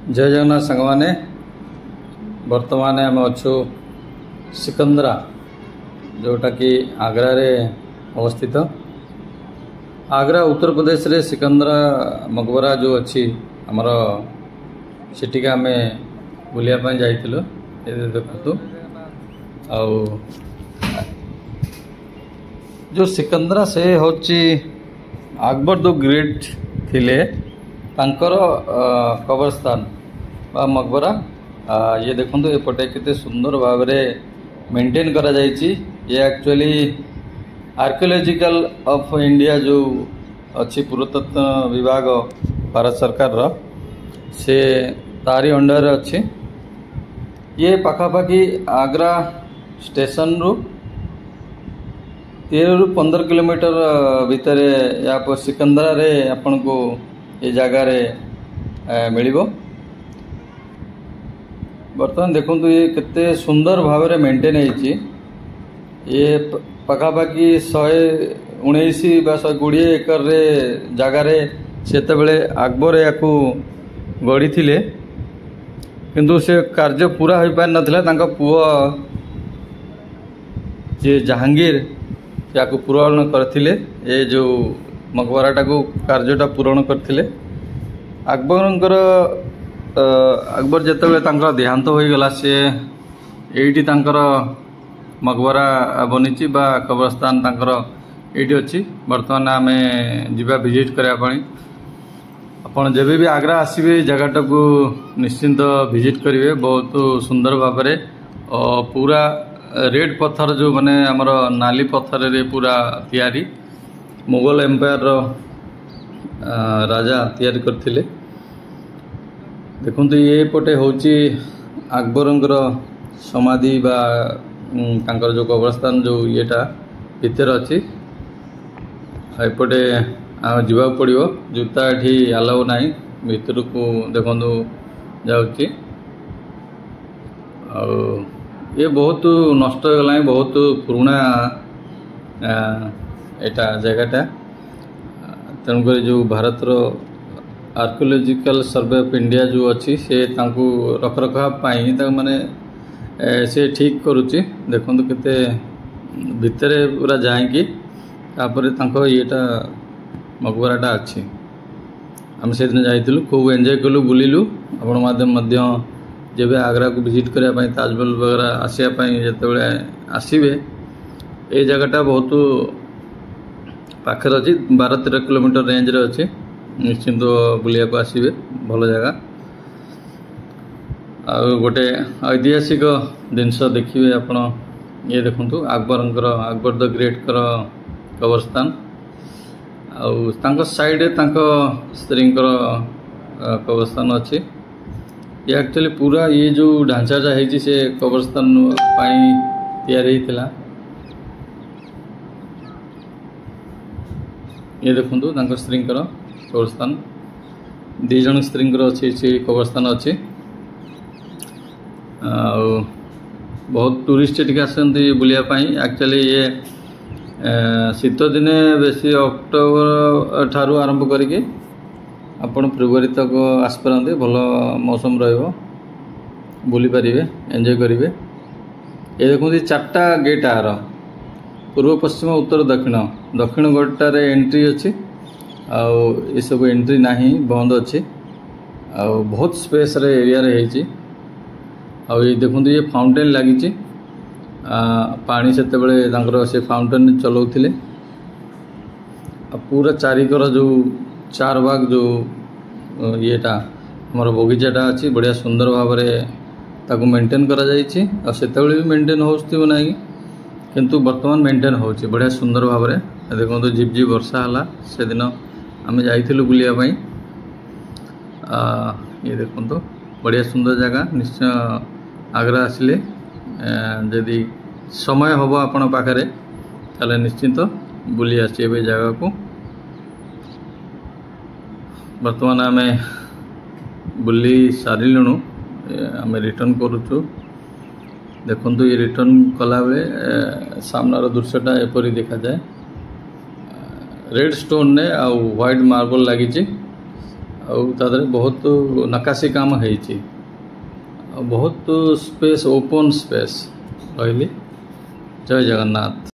जय जगन्नाथ सांगमाने बर्तमान आम अच्छु सिकंदरा जोटा कि आग्रा रे अवस्थित। आग्रा उत्तर प्रदेश रे सिकंदरा मकबरा जो अच्छी आमर सेटिका आम बुलियापाई जाइलु। देखु जो सिकंदरा से होची अकबर द ग्रेट थिले तांकर कब्रस्तान बा मकबरा। ये देखो एपटे केते सुंदर भाव में मेंटेन करा जाइछि। ये एक्चुअली आर्कियोलॉजिकल ऑफ इंडिया जो अच्छी पुरातत्व विभाग भारत सरकार रो से तारी अंडर अच्छी। ये पाखापाखि आग्रा स्टेशन रु 13 ରୁ 15 किलोमीटर भितर या सिकंदरा रे आपन को ये जगह रे मिलिबो। बर्तमान देखो ये केते सुंदर भाव में मेंटेन है। ये पाखापाखि 119 बा 120 एकर रे जगह रे सेतेबेले अकबर याकू गढ़ी थिले, किंतु से कार्य पूरा हो पार नथिला। तांका पुओ जे जहांगीर याकू पूरण करथिले। ये जो मकबराटा को कार्यटा पूरण करथिले। अकबर जेतेबेले तांकर देहांत हो गला से एठी तांकर मकबरा बनीची बा कब्रस्तान तांकर एठी अछि। वर्तमान आमे जिबा विजिट करया पई आपण जेबे भी आग्रा आसीबे जगहटा को निश्चिंत विजिट करिवे। बहुत सुंदर भाव में और पूरा रेड पत्थर जो माने हमर नाली पत्थर रे पूरा तैयारी मुगल एम्पायर रो राजा तैयारी करथिले। देखो ये पटे होची अकबरंकर समाधि बा तांकर जो कब्रस्तान जो येटा भीतर अच्छी। एपटे जीवा पड़ो जूता एठी अलाउ नहीं भीतर को देखु जाऊँगी। ये बहुत नष्ट हो गला, बहुत पुराना एटा जगहटा। तेणुक जो भारत रो आर्कियोलॉजिकल सर्वे ऑफ इंडिया जो अच्छी से तांकू रखरखाव माने से ठीक करुच्ची। देखो केते भितर पूरा जाएंगी तापर तांको येटा मकबराटा अच्छी। आम से दिन जाइलु, खूब एंजॉय कलु, बुलिलु। आपण मध्य जब आग्रा को विजिट करने ताजमहल वगैरह आसापी जिते आसबे ये जगहटा बहुत पाखे अच्छी 12-13 किलोमीटर रेंज रे अच्छी। निश्चिंत बुलिया को आसबे भल जगह। आ गोटे ऐतिहासिक जिनस देखिए आपण ये देखु अकबर द ग्रेट कब्रस्तान आउ साइड स्त्री कब्रस्तान अच्छी। ये एक्चुअली पूरा ये जो ढांचाटा है से कब्रस्तान तैयारी होता। ये देखो स्त्री कब्रस्तान 2 जन स्त्री अच्छी से कब्रस्तान अच्छी। बहुत टूरिस्ट टिके आसती बुलियापाई। एक्चुअली ये शीत दिने बेसी अक्टोबर ठारू आरंभ करके आपण फेब्रुआरी तक आसपारते। भल मौसम रहिबो, बुली पारिबे, एंजॉय करिवे। ये देखो 4टा गेट आर पूर्व पश्चिम उत्तर दक्षिण गटारे एंट्री अच्छी। ये सब एंट्री नहीं बंद अच्छी। बहुत स्पेस रे एरिया रे हेची। ये देखो ये फाउंटेन लगी पानी से से फाउंटेन चलाउथिले। पूरा चारिकर जो 4 भाग जो येटा हमार बगीचाटा अच्छी बढ़िया सुंदर भाव में ताको मेंटेन करा जाइछि। आ सेतेबेले भी मेंटेन होस्थिबो नाही, किंतु वर्तमान मेंटेन होछि बढ़िया सुंदर भाव में। देखो झिपझिप वर्षा हला से दिन आम जाइथिलु बुलिया पई। ये देखो बढ़िया सुंदर जगह। निश्चय आग्रा आसिले जदि समय हम आपण पाखरे ताले निश्चिंत बुली आसिबे जगह को। वर्तमान आम बुली सारिलुणु, आम रिटर्न करुचु। देखु ये रिटर्न कला बेले सामनार दृश्यटा एपरी देखा जाए। रेड स्टोन ने आ व्हाइट मार्बल लगी बहुत नकाशी काम होती बहुत स्पेस ओपन स्पेस। कहली जय जगन्नाथ।